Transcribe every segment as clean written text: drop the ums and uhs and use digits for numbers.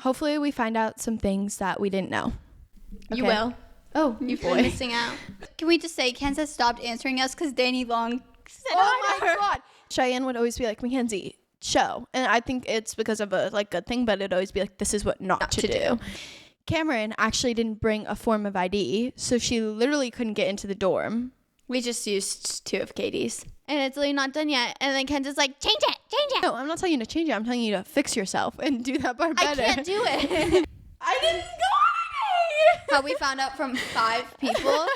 hopefully we find out some things that we didn't know. Okay? You will. Oh, You've boy. been missing out. Can we just say Kansas stopped answering us because Danny Long said Oh my God. Cheyenne would always be like, Mackenzie, show. And I think it's because of a good thing, but it'd always be like, this is what not to do. Cameron actually didn't bring a form of ID, so she literally couldn't get into the dorm. We just used 2 of Katie's. And it's literally not done yet. And then Kansas like, change it. No, I'm not telling you to change it. I'm telling you to fix yourself and do that part better. I can't do it. I didn't go on How we found out from 5 people.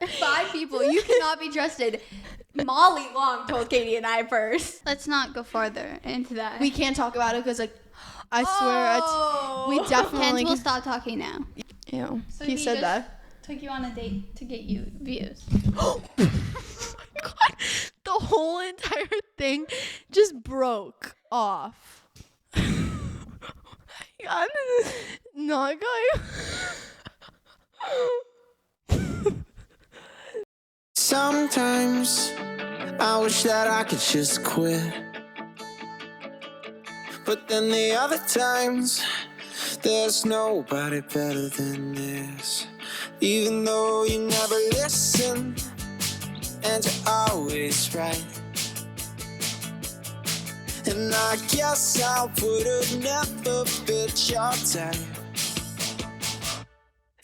5 people. You cannot be trusted. Molly Long told Katie and I first. Let's not go farther into that. We can't talk about it because, like, I swear we definitely... Kens will stop talking now. Ew. So he said that. Took you on a date to get you views. Oh my God. The whole entire thing just broke off. I'm not going. Sometimes I wish that I could just quit, but then the other times there's nobody better than this. Even though you never listen and you're always right, and I guess I would have never fit your type,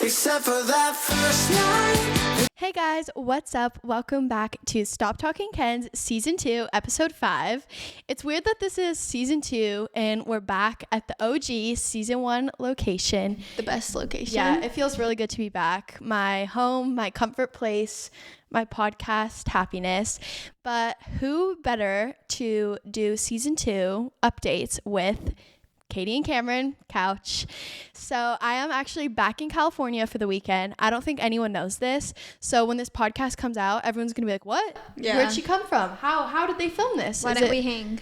except for that first night. Hey guys, what's up? Welcome back to Stop Talking Kens Season 2, Episode 5. It's weird that this is Season 2 and we're back at the OG Season 1 location. The best location. Yeah, it feels really good to be back. My home, my comfort place, my podcast happiness. But who better to do Season 2 updates with Katie and Kameron Couch. So I am actually back in California for the weekend. I don't think anyone knows this. So when this podcast comes out, everyone's going to be like, what? Yeah. Where'd she come from? How did they film this? Why didn't we hang?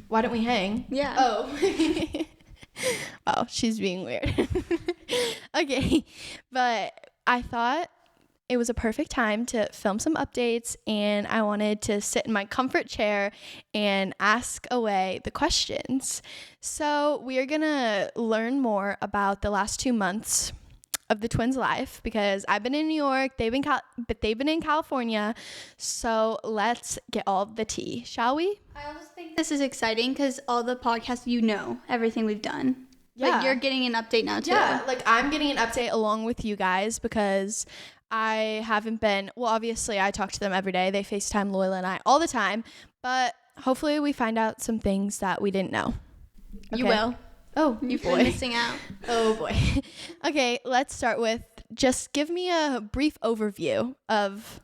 Why didn't we hang? Yeah. Oh. Oh, she's being weird. Okay. But I thought it was a perfect time to film some updates, and I wanted to sit in my comfort chair and ask away the questions. So we are going to learn more about the last 2 months of the twins' life, because I've been in New York, they've been in California. So let's get all the tea, shall we? I also think this is exciting because all the podcasts, everything we've done. Yeah. Like, you're getting an update now, too. Yeah, like I'm getting an update along with you guys because I haven't been, well, obviously I talk to them every day. They FaceTime Loyola and I all the time, but hopefully we find out some things that we didn't know. Okay? You will. Oh, You've boy. been missing out. Oh, boy. Okay, let's start with just give me a brief overview of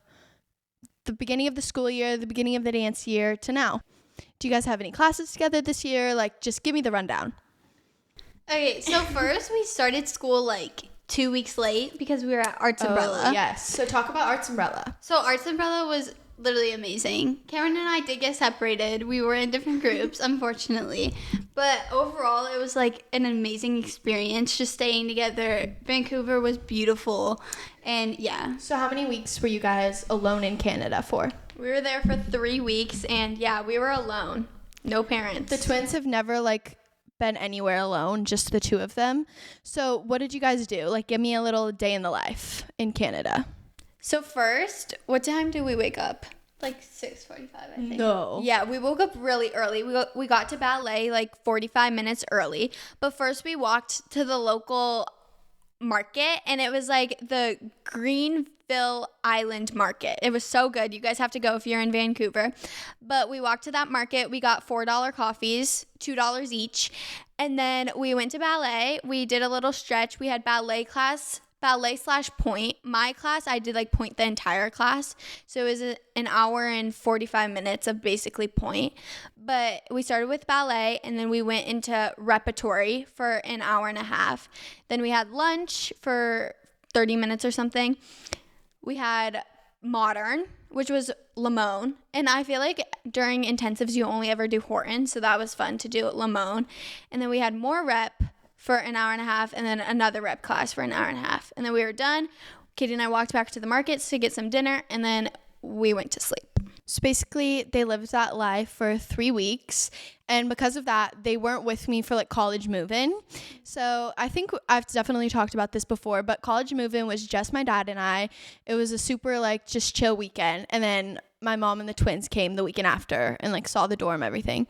the beginning of the school year, the beginning of the dance year to now. Do you guys have any classes together this year? Like, just give me the rundown. Okay, so first we started school like 2 weeks late because we were at Arts Umbrella. Yes. So talk about Arts Umbrella. So Arts Umbrella was literally amazing. Cameron and I did get separated. We were in different groups, unfortunately. But overall, it was like an amazing experience just staying together. Vancouver was beautiful. And yeah. So how many weeks were you guys alone in Canada for? We were there for 3 weeks and yeah, we were alone. No parents. The twins have never been anywhere alone, just the two of them. So what did you guys do? Like, give me a little day in the life in Canada. So first, what time did we wake up? Like 6:45, I think. No. Yeah, we woke up really early. We got to ballet like 45 minutes early. But first we walked to the local market, and it was like the Greenville Island Market. It was so good. You guys have to go if you're in Vancouver. But we walked to that market. We got $4 coffees, $2 each. And then we went to ballet. We did a little stretch. We had ballet/point. My class, I did point the entire class. So it was an hour and 45 minutes of basically point. But we started with ballet, and then we went into repertory for an hour and a half. Then we had lunch for 30 minutes or something. We had modern, which was Limon. And I feel like during intensives, you only ever do Horton. So that was fun to do at Limon. And then we had more rep for an hour and a half, and then another rep class for an hour and a half. And then we were done. Katie and I walked back to the markets to get some dinner, and then we went to sleep. So basically, they lived that life for 3 weeks. And because of that, they weren't with me for like college move-in. So I think I've definitely talked about this before, but college move-in was just my dad and I. It was a super like just chill weekend. And then my mom and the twins came the weekend after and like saw the dorm, everything.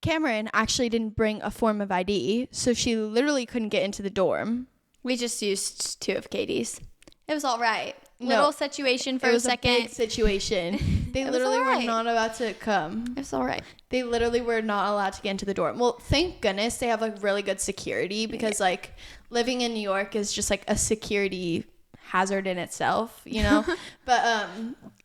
Cameron actually didn't bring a form of ID, so she literally couldn't get into the dorm. We just used 2 of Katie's. It was all right. No, Little situation for it was a second. a big situation. They literally were not about to come. It was all right. They literally were not allowed to get into the dorm. Well, thank goodness they have like really good security, because like living in New York is just like a security hazard in itself, you know? But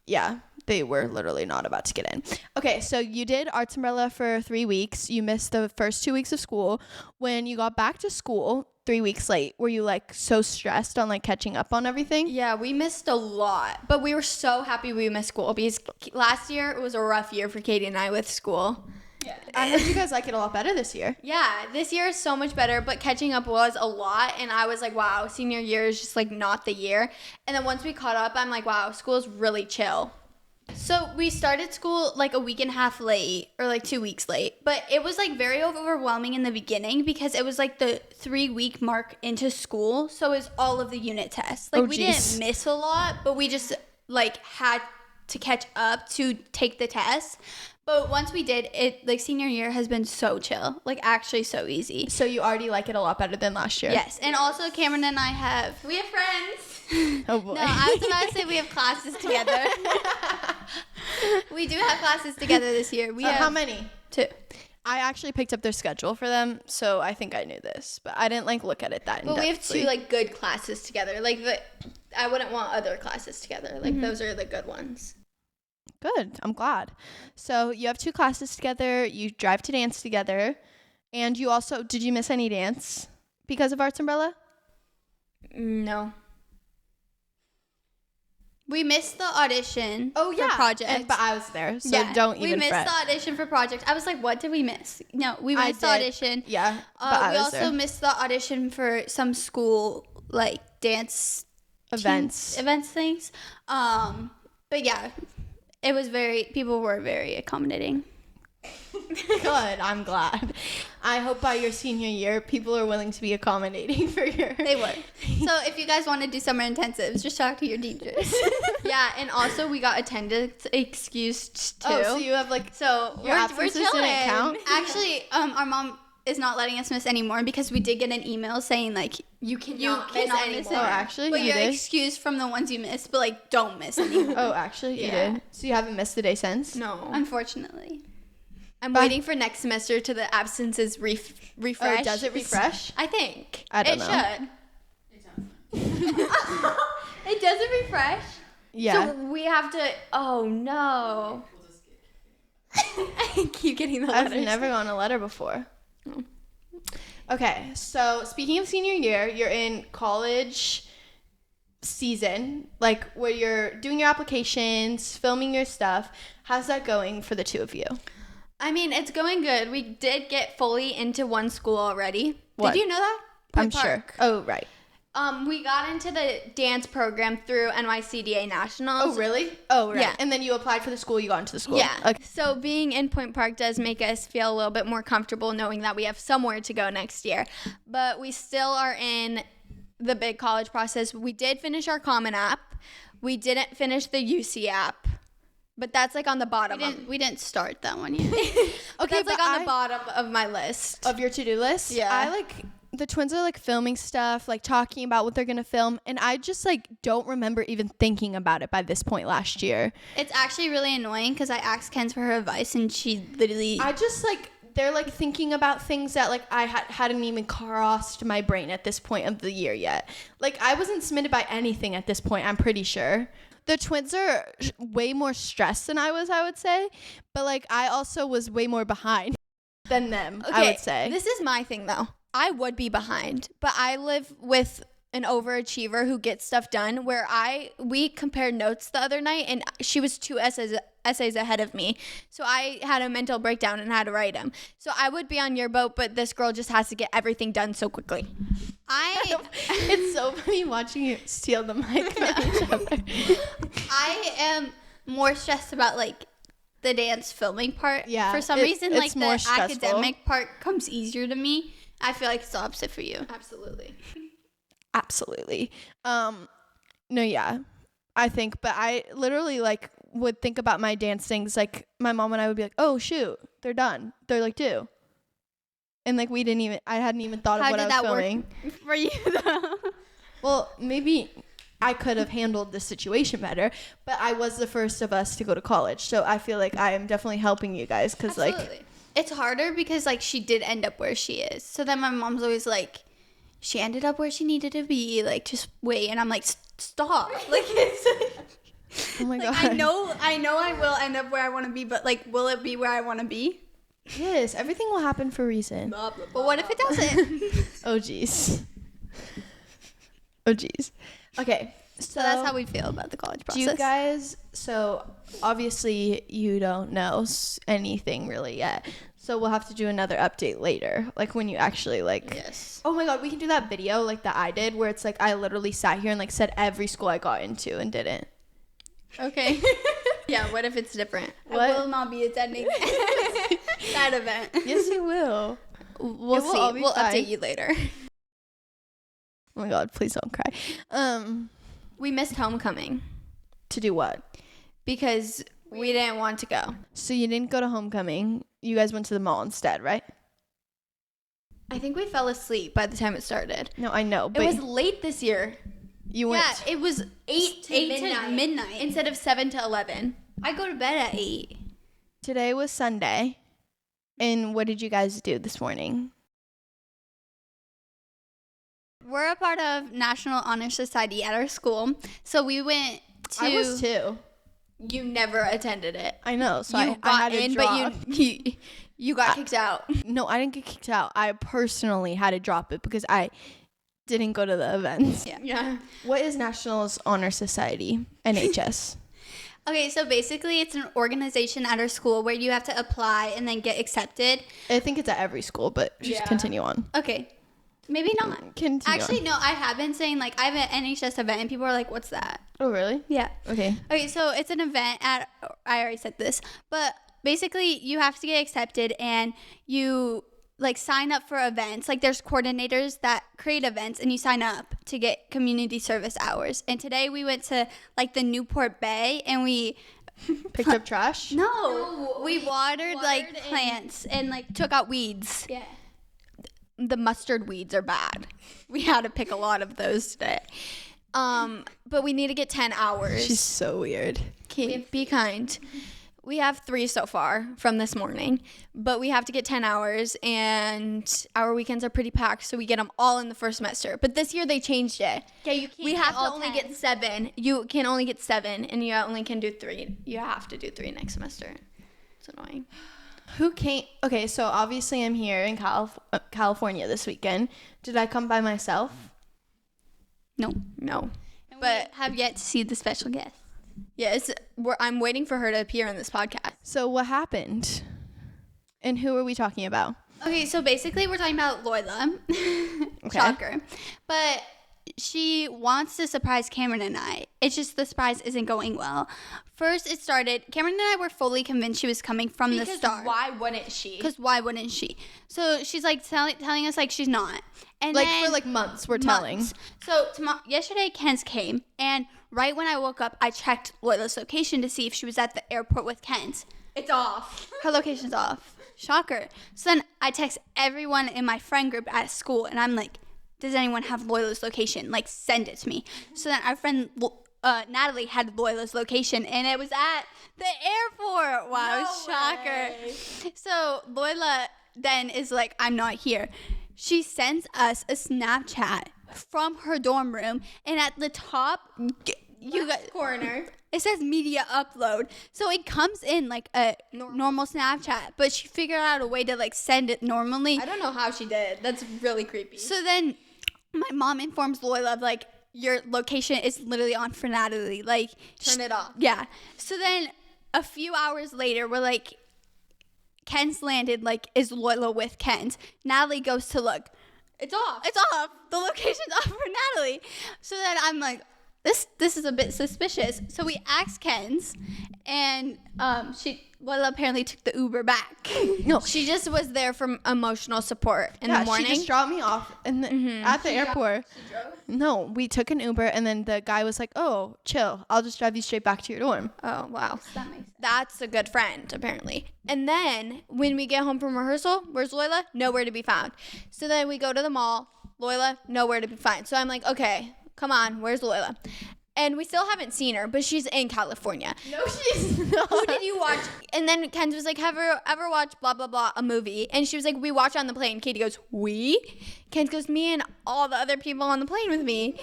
yeah, they were literally not about to get in. Okay, so you did Arts Umbrella for 3 weeks. You missed the first 2 weeks of school. When you got back to school 3 weeks late, were you like so stressed on like catching up on everything? Yeah, we missed a lot, but we were so happy we missed school because last year it was a rough year for Katie and I with school. Yeah. I heard you guys like it a lot better this year. Yeah, this year is so much better, but catching up was a lot, and I was like, wow, senior year is just like not the year. And then once we caught up, I'm like, wow, school is really chill. So we started school like a week and a half late, or like 2 weeks late, but it was like very overwhelming in the beginning because it was like the 3-week mark into school, so it was all of the unit tests. Like we didn't miss a lot, but we just like had to catch up to take the test. But once we did it, like senior year has been so chill, like actually so easy. So you already like it a lot better than last year. Yes, and also Cameron and I have friends. Oh boy. No, I was about to say we have classes together. We do have classes together this year. We have how many? 2. I actually picked up their schedule for them, so I think I knew this, but I didn't like look at it that in-depthly. But we have 2 like good classes together. Like I wouldn't want other classes together. Like those are the good ones. Good. I'm glad. So you have 2 classes together. You drive to dance together, and you also did you miss any dance because of Arts Umbrella? No. We missed the audition for project. But I was there, so don't even We missed fret. the audition for project. I was like, what did we miss? No, we missed the audition. Yeah, but I we was also there. missed the audition for some school, like, dance Events things. But yeah, it was people were very accommodating. Good. I'm glad. I hope by your senior year, people are willing to be accommodating for your. They were. So if you guys want to do summer intensives, just talk to your teachers. Yeah, and also we got attendance excused too. Oh, so you have like we're absences chilling. didn't count? Actually, our mom is not letting us miss anymore because we did get an email saying like you cannot miss anymore. Oh, actually, but you you're did? excused from the ones you missed, but like don't miss anymore. Oh, actually, you did. So you haven't missed a day since? No, unfortunately. I'm waiting for next semester to the absences refresh. Oh, does it refresh? I think. I don't know. It should. It doesn't refresh. Yeah. So we have to. Oh no. I keep getting the I've letters. never gotten a letter before. Okay, so speaking of senior year, you're in college season, like where you're doing your applications, filming your stuff. How's that going for the 2 of you? I mean, it's going good. We did get fully into one school already. What? Did you know that? I'm Point sure. Park. Oh, right. We got into the dance program through NYCDA Nationals. Oh, really? Oh, right. Yeah. And then you applied for the school, you got into the school. Yeah. Okay. So being in Point Park does make us feel a little bit more comfortable knowing that we have somewhere to go next year. But we still are in the big college process. We did finish our Common App. We didn't finish the UC app. But that's like on the bottom. We didn't start that one yet. Okay, that's like on the bottom of my list. Of your to-do list? Yeah. I like, the twins are like filming stuff, like talking about what they're going to film. And I just like don't remember even thinking about it by this point last year. It's actually really annoying because I asked Kenz for her advice and she literally... I just like, they're like thinking about things that like I hadn't even crossed my brain at this point of the year yet. Like I wasn't submitted by anything at this point, I'm pretty sure. The twins are way more stressed than I was, I would say. But like I also was way more behind than them, I would say. This is my thing though. I would be behind, but I live with an overachiever who gets stuff done where we compared notes the other night and she was 2 essays ahead of me. So I had a mental breakdown and had to write them. So I would be on your boat, but this girl just has to get everything done so quickly. It's so funny watching you steal the mic from each other. I am more stressed about like the dance filming part. Yeah, For some reason, like, it's more the stressful. academic part comes easier to me. I feel like it's the opposite for you. Absolutely. No, yeah. I think, but I literally, like, would think about my dance things. Like, my mom and I would be like, oh, shoot, they're done. They're, like, due. And, like, I hadn't even thought of what I was filming. Work for you, though? Well, maybe I could have handled the situation better, but I was the first of us to go to college. So I feel like I am definitely helping you guys because, like, it's harder because, like, she did end up where she is. So then my mom's always like, she ended up where she needed to be. Like, just wait. And I'm like, stop. Like, it's oh my like, God. I know I will end up where I want to be, but, like, will it be where I want to be? Yes, everything will happen for a reason. But what if it doesn't? Oh, jeez. Oh, jeez. Okay. So that's how we feel about the college process. Do you guys, so obviously you don't know anything really yet. So we'll have to do another update later. Like when you actually like. Yes. Oh my God, we can do that video like that I did where it's like I literally sat here and like said every school I got into and didn't. Okay. Yeah, what if it's different? What? I will not be attending that event. Yes, you will. We'll see. We'll update you later. Oh my God, please don't cry. We missed homecoming To do what? because we didn't want to go. So you didn't go to homecoming. You guys went to the mall instead, right? I think we fell asleep by the time it started. No, I know, but It was late this year. you went. Yeah, it was 8 to midnight instead of 7 to 11. I go to bed at 8. Today was Sunday. And what did you guys do this morning? We're a part of National Honor Society at our school. So we went to... I was too. You never attended it. I know. So You I got had to in, drop. but you got kicked out. No, I didn't get kicked out. I personally had to drop it because I didn't go to the events. Yeah. What is National Honor Society? NHS. Okay, so basically it's an organization at our school where you have to apply and then get accepted. I think it's at every school, but just continue on. Okay. Maybe not. Continue Actually, on. no, I have been saying, like, I have an NHS event, and people are like, what's that? Oh, really? Yeah. Okay. Okay, so it's an event at, I already said this, but basically you have to get accepted and you, like, sign up for events. Like, there's coordinators that create events, and you sign up to get community service hours. And today we went to, like, the Newport Bay, and we... Picked up trash? No, we watered like, plants and, like, took out weeds. Yeah. The mustard weeds are bad. We had to pick a lot of those today. But we need to get 10 hours. She's so weird. Okay, be kind. We have 3 so far from this morning, but we have to get 10 hours, and our weekends are pretty packed, so we get them all in the first semester. But this year they changed it. Yeah, you can't. We have to only get 7. You can only get 7, and you only can do 3. You have to do 3 next semester. It's annoying. Who came? Okay, so obviously I'm here in California this weekend. Did I come by myself? No. But have yet to see the special guest. yes, I'm waiting for her to appear on this podcast. So what happened? And who are we talking about? Okay, so basically we're talking about Loyola. Okay. Shocker. But she wants to surprise Kameron and I. It's just the surprise isn't going well. First, it started, Kameron and I were fully convinced she was coming from the start. Why wouldn't she? Because why wouldn't she? So she's like telling us like she's not. And Like then for like months we're telling. So yesterday, Ken's came, and right when I woke up, I checked Loyola's location to see if she was at the airport with Ken's. It's off. Her location's off. Shocker. So then I text everyone in my friend group at school, and I'm like, does anyone have Loyola's location? Like, send it to me. So then our friend Natalie had Loyola's location, and it was at the airport. Wow, shocker. So Loyola then is like, I'm not here. She sends us a Snapchat from her dorm room, and at the top, Corner. it says media upload. So it comes in like a normal Snapchat, but she figured out a way to like send it normally. I don't know how she did. That's really creepy. So then my mom informs Loyola of like, your location is literally on for Natalie. Like, Turn it off. Yeah. So then a few hours later, we're like, Ken's landed. Like, is Loyola with Ken's? Natalie goes to look. It's off. It's off. The location's off for Natalie. So then I'm like, this is a bit suspicious. So we asked Ken's, and Lola apparently took the Uber back. No. She just was there for emotional support in the morning. She just dropped me off at the airport. She drove? No, we took an Uber, and then the guy was like, oh, chill. I'll just drive you straight back to your dorm. Oh, wow. That makes sense. That's a good friend, apparently. And then when we get home from rehearsal, where's Lola? Nowhere to be found. So then we go to the mall. Lola, nowhere to be found. So I'm like, okay, come on, where's Lola? And we still haven't seen her, but she's in California. No, she's not. Who did you watch? And then Ken's was like, have you ever watched blah, blah, blah, a movie? And she was like, we watch on the plane. Katie goes, we? Ken goes, me and all the other people on the plane with me.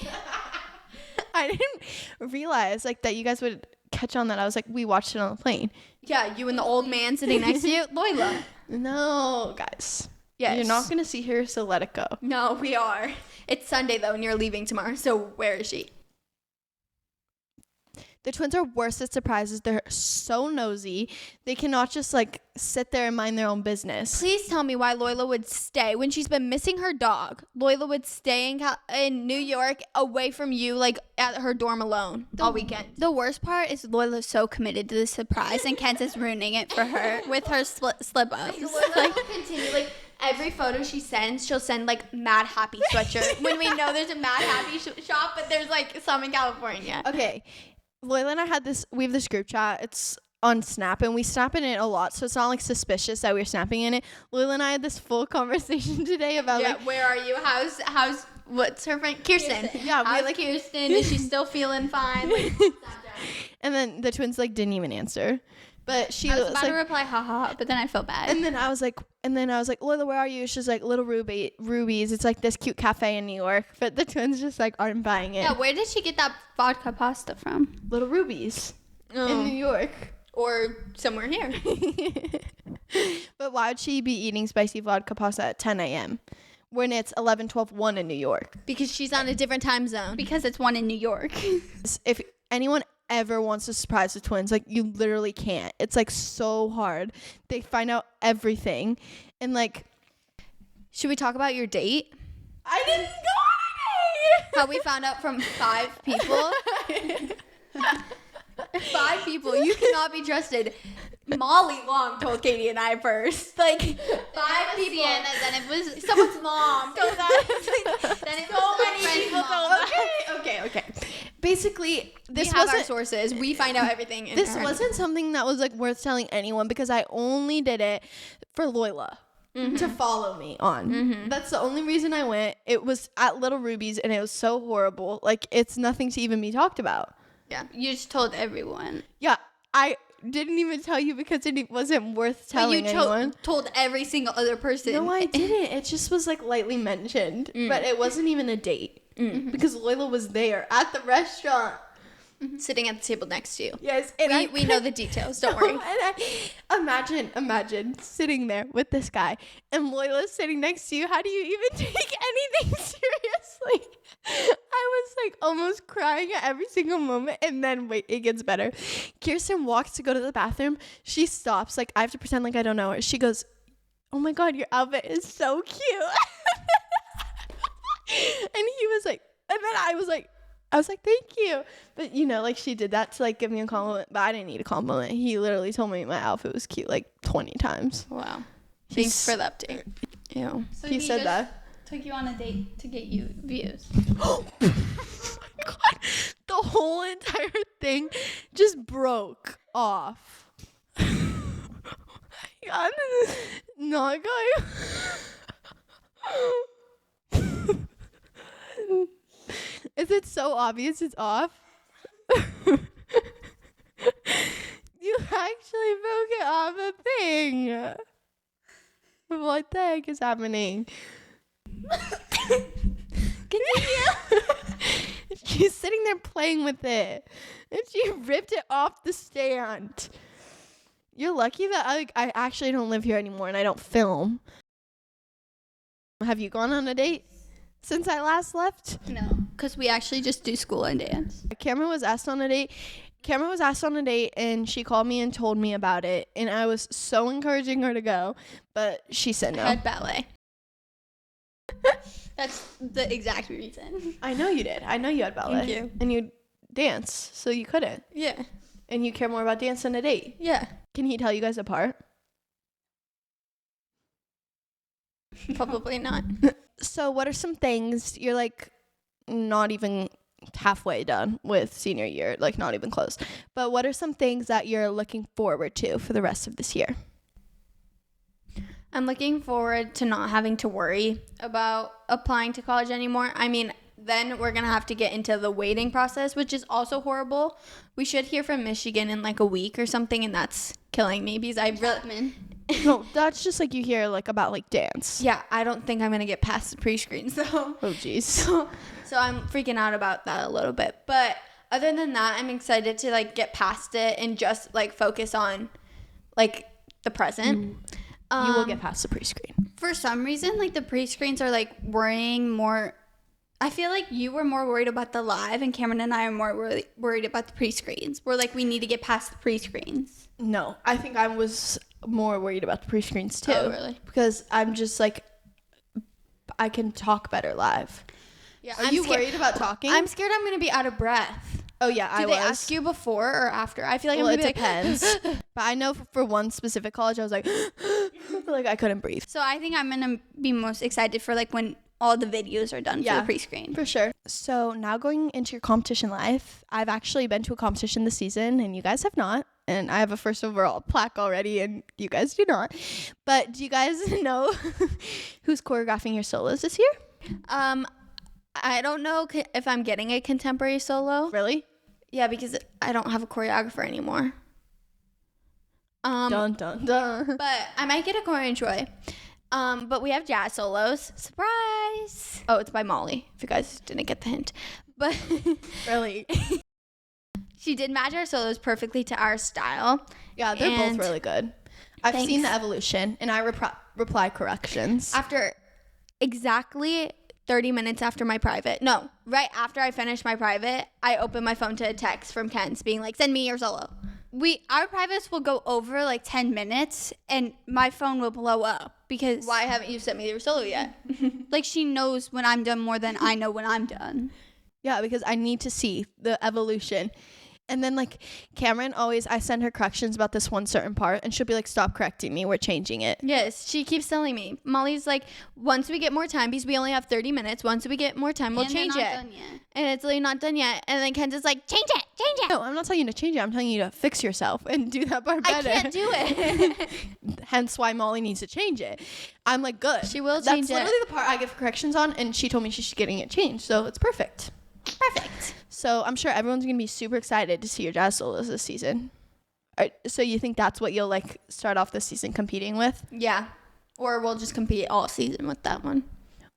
I didn't realize like that you guys would catch on that. I was like, we watched it on the plane. Yeah, you and the old man sitting next to you. Lola. No, guys. Yes. You're not going to see her, so let it go. No, we are. It's Sunday, though, and you're leaving tomorrow. So where is she? The twins are worst at surprises. They're so nosy. They cannot just like sit there and mind their own business. Please tell me why Lola would stay when she's been missing her dog. Lola would stay in New York away from you, like at her dorm alone all weekend. The worst part is Loila's so committed to the surprise, and Ken's is ruining it for her with her slip-ups. Lola will continue, like, every photo she sends, she'll send, like, Mad Happy sweatshirt. When we know there's a Mad Happy shop, but there's, like, some in California. Okay. Lola and I we have this group chat. It's on Snap, and we snap in it a lot, so it's not like suspicious that we're snapping in it. Lola and I had this full conversation today about like, where are you? How's what's her friend? Kirsten. Yeah, how's Kirsten? Is she still feeling fine? Like, and then the twins like didn't even answer. But she I was was about like, to reply, ha ha, but then I felt bad. and then I was like, Lola, where are you? She's like, Little Ruby's. It's like this cute cafe in New York. But the twins just like aren't buying it. Yeah, where did she get that vodka pasta from? Little Ruby's in New York. Or somewhere here. But why would she be eating spicy vodka pasta at 10 a.m. when it's 11, 12, 1 in New York? Because she's on a different time zone. Because it's one in New York. If anyone ever wants to surprise the twins, like you literally can't. It's like so hard. They find out everything. And like, should we talk about your date? I didn't go on a date. How we found out from 5 people. 5 people. You cannot be trusted. Molly Long told Katie and I first. Like 5 people. Sienna, then it was Someone's mom. so that Then it's so many many people people. Okay. Basically, this we have our wasn't sources. We find out everything. this wasn't something that was like worth telling anyone because I only did it for Lola. To follow me on. That's the only reason I went. It was at Little Ruby's and it was so horrible. Like it's nothing to even be talked about. Yeah. You just told everyone. Yeah, I didn't even tell you because it wasn't worth telling But you anyone. told every single other person. No, I didn't. It just was like lightly mentioned, but it wasn't even a date because Lola was there at the restaurant. Sitting at the table next to you. Yes, and We know the details. Don't worry. And imagine sitting there with this guy and Loila's sitting next to you. How do you even take anything seriously? I was like almost crying at every single moment, and then wait, it gets better. Kirsten walks to go to the bathroom. She stops. Like I have to pretend like I don't know her. She goes, "Oh my God, your outfit is so cute." And he was like, and then I was like, thank you. But you know, like she did that to like give me a compliment, but I didn't need a compliment. He literally told me my outfit was cute like 20 times. Wow. Thanks for the update. Ew. So He said that. Took you on a date to get you views. Oh my God. The whole entire thing just broke off. I'm not going. Is it so obvious it's off? You actually broke it off a thing. What the heck is happening? She's sitting there playing with it, and she ripped it off the stand. You're lucky that I actually don't live here anymore and I don't film. Have you gone on a date since I last left? No, because we actually just do school and dance. Cameron was asked on a date. And she called me and told me about it, and I was so encouraging her to go, but she said no. I had ballet. That's the exact reason. I know you did. I know you had ballet. Thank you. And you dance, so you couldn't. Yeah. And you care more about dance than a date. Yeah. Can he tell you guys apart? Probably not. So what are some things you're like not even halfway done with senior year, like not even close, but what are some things that you're looking forward to for the rest of this year? I'm looking forward to not having to worry about applying to college anymore. I mean, then we're going to have to get into the waiting process, which is also horrible. We should hear from Michigan in like a week or something, and that's killing me because I really... No, that's just like you hear like about like dance. Yeah, I don't think I'm going to get past the pre-screen, so... Oh, jeez. So I'm freaking out about that a little bit. But other than that, I'm excited to like get past it and just like focus on like the present. You will get past the pre-screen. For some reason, like the pre-screens are like worrying more. I feel like you were more worried about the live, and Cameron and I are more worried about the pre-screens. We're like, we need to get past the pre-screens. No, I think I was more worried about the pre-screens too. Oh, really? Because I'm just like, I can talk better live. Yeah, Are you worried about talking? I'm scared I'm going to be out of breath. Oh, yeah, I Did was. they ask you before or after? I feel like Well, I'm it going to be like... depends. But I know for one specific college, I was like, like I couldn't breathe. So I think I'm gonna be most excited for like when all the videos are done for the pre-screen. For sure. So now going into your competition life, I've actually been to a competition this season and you guys have not. And I have a first overall plaque already and you guys do not. But do you guys know who's choreographing your solos this year? I don't know if I'm getting a contemporary solo. Really? Yeah, because I don't have a choreographer anymore. Dun, dun, dun. But I might get a Corey and Troy. But we have jazz solos. Surprise! Oh, it's by Molly, if you guys didn't get the hint. But Really? she did match our solos perfectly to our style. Yeah, they're both really good. I've Thanks. seen the evolution and I reply corrections. After exactly 30 minutes after my private, no, right after I finished my private, I opened my phone to a text from Ken's being like, send me your solo. Our privates will go over like 10 minutes and my phone will blow up because Why haven't you sent me your solo yet? like she knows when I'm done more than I know when I'm done. Yeah, because I need to see the evolution. And then like Cameron I send her corrections about this one certain part and she'll be like, stop correcting me, we're changing it. Yes, she keeps telling me. Molly's like, once we get more time, because we only have 30 minutes, once we get more time, we'll change it. Done yet. And it's literally not done yet. And then Ken's is like, change it. No, I'm not telling you to change it. I'm telling you to fix yourself and do that part better. I can't do it. Hence why Molly needs to change it. I'm like, good. She will change it. That's literally the part I give corrections on, and she told me she's getting it changed, so it's perfect. Perfect. So I'm sure everyone's going to be super excited to see your jazz solos this season. So you think that's what you'll like start off this season competing with? Yeah. Or we'll just compete all season with that one.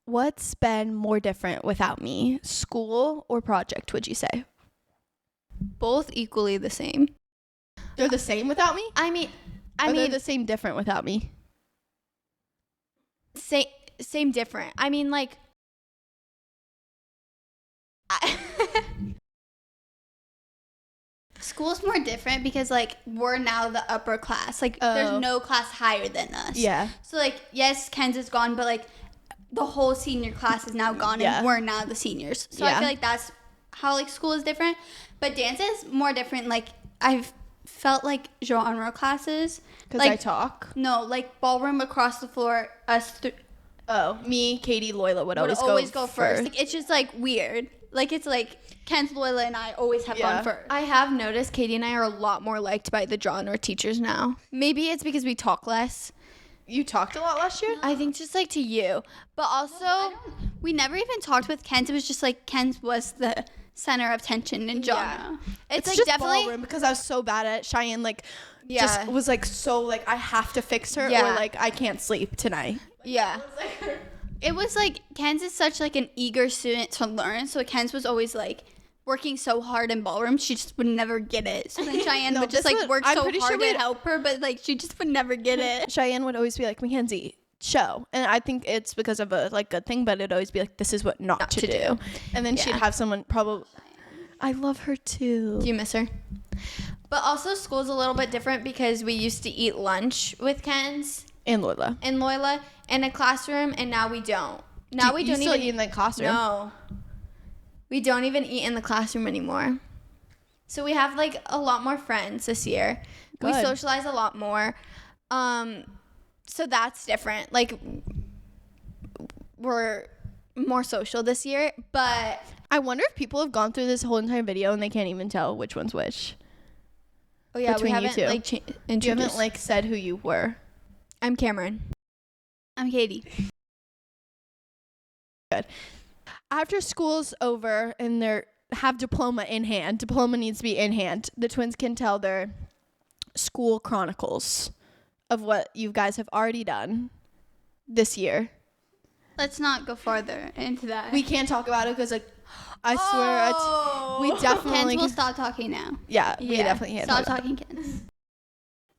What's been more different without me? School or project, would you say? Both equally the same. They're the same without me? I mean, They're the same different without me? same different. I mean, like, School's more different because like we're now the upper class. Like there's no class higher than us. Yeah. So like yes, Ken's is gone, but like the whole senior class is now gone and we're now the seniors. So I feel like that's how like school is different. But dance is more different. Like I've felt like genre classes. Because like, I talk? No, like ballroom across the floor, Me, Katie, Loyola would always always go first. Like, it's just like weird. Like it's like Ken's, Loyola, and I always have gone first. I have noticed Katie and I are a lot more liked by the genre teachers now. Maybe it's because we talk less. You talked a lot last year? I think just like to you. But also, We never even talked with Ken's. It was just like Ken's was the center of tension in genre. it's like just definitely ballroom because I was so bad at it. Cheyenne just was like so like I have to fix her or like I can't sleep tonight. Yeah. It was like Ken's is such like an eager student to learn. So Ken's was always like working so hard in ballroom, she just would never get it. So then Cheyenne would just like work so hard to help her, but like she just would never get it. Cheyenne would always be like, Mackenzie, show. And I think it's because of a like good thing, but it'd always be like, this is what not to do. And then she'd have someone probably. I love her too. Do you miss her? But also school's a little bit different because we used to eat lunch with Ken's And Loyola. In a classroom, and now we don't. Now we don't still even eat in the classroom. No. We don't even eat in the classroom anymore. So we have like a lot more friends this year. We Good. socialize a lot more. So that's different. Like we're more social this year, but I wonder if people have gone through this whole entire video and they can't even tell which one's which. oh yeah, Between we you haven't two. like You introduced. haven't like said who you were. I'm Cameron. I'm Katie. After school's over and they have diploma in hand, diploma needs to be in hand, the twins can tell their school chronicles of what you guys have already done this year. Let's not go farther into that. We can't talk about it because like I swear we Kens definitely will stop talking now. yeah, we definitely can't Stop talk about it. talking, Kens.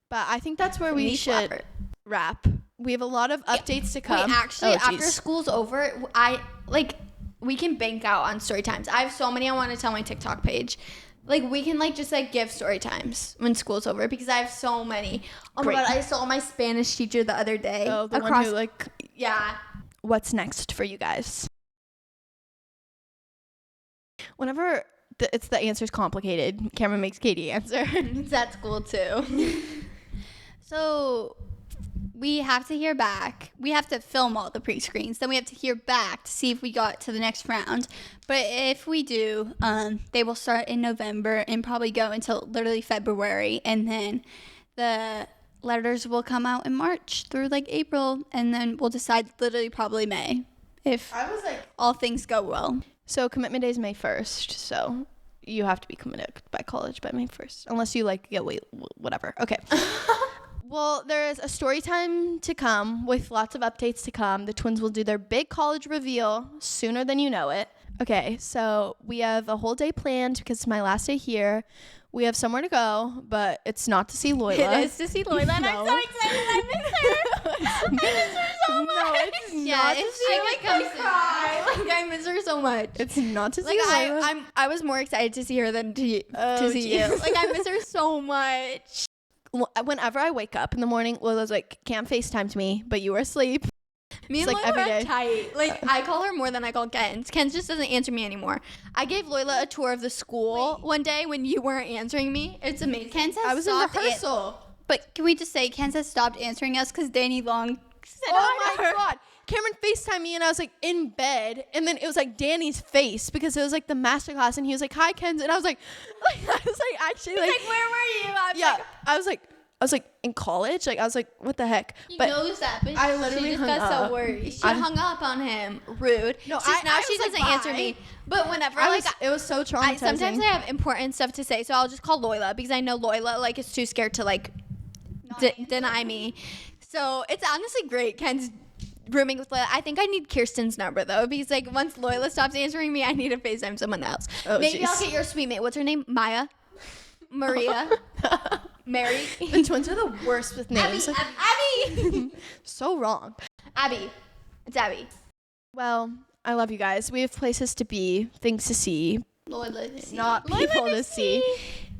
But I think that's where we Knee should slapper. wrap. We have a lot of updates to come. Wait, actually, Oh, after geez. school's over, we can bank out on story times. I have so many I want to tell my TikTok page. Like we can like just like give story times when school's over because I have so many. Oh Great. my god, I saw my Spanish teacher the other day. Oh, the one who like yeah. what's next for you guys? Whenever it's the answer's complicated, Cameron makes Katie answer. It's at school too. So we have to hear back. We have to film all the pre-screens. Then we have to hear back to see if we got to the next round. But if we do, they will start in November and probably go until literally February. And then the letters will come out in March through like April. And then we'll decide literally probably May if I was like, all things go well. so commitment day is May 1st, so you have to be committed by college by May 1st, unless you like get whatever. Okay. Well, there is a story time to come with lots of updates to come. The twins will do their big college reveal sooner than you know it. Okay, so we have a whole day planned because it's my last day here. We have somewhere to go, but it's not to see Loila. It is to see Loila, and I'm No. so excited. I miss her. I miss her so much. No, it's Yeah, not it's to see she Like, comes I cry. Like I miss her so much. It's not to see Like Loila. I was more excited to see her than to Oh, see you. geez. Like I miss her so much. Whenever I wake up in the morning, Lola's like, Cam FaceTimed me, but you were asleep. Me It's and like Loila every are day. tight. Like I call her more than I call Ken's. Ken's just doesn't answer me anymore. I gave Loila a tour of the school one day when you weren't answering me. It's amazing. Kens has I was in stopped rehearsal. But can we just say Kens has stopped answering us because Danny Long said Oh my hi to her. God. Cameron FaceTimed me and I was like in bed. And then it was like Danny's face because it was like the master class. And he was like, hi, Kenz. And I was like actually like, Like where were you? I was yeah, like, I was like in college. Like I was like, what the heck? he But knows that, but I literally she just hung got up. so worried. She I- hung up on him. Rude. No, Now I she was like, doesn't answer bye. me. But whenever like it was so traumatizing. sometimes I have important stuff to say, so I'll just call Loila because I know Loila like is too scared to like deny me. So it's honestly great. Ken's rooming with Loila. I think I need Kirsten's number though because like once Loila stops answering me, I need to FaceTime someone else. Oh, Maybe I'll jeez. get your sweet mate. What's her name? Maya. Maria. Mary. The twins are the worst with names. Abby. So wrong. Abby. It's Abby. Well, I love you guys. We have places to be, things to see, Loila. not people to see.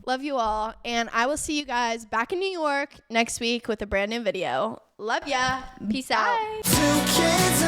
Love you all. And I will see you guys back in New York next week with a brand new video. Love ya. Peace out. Two kids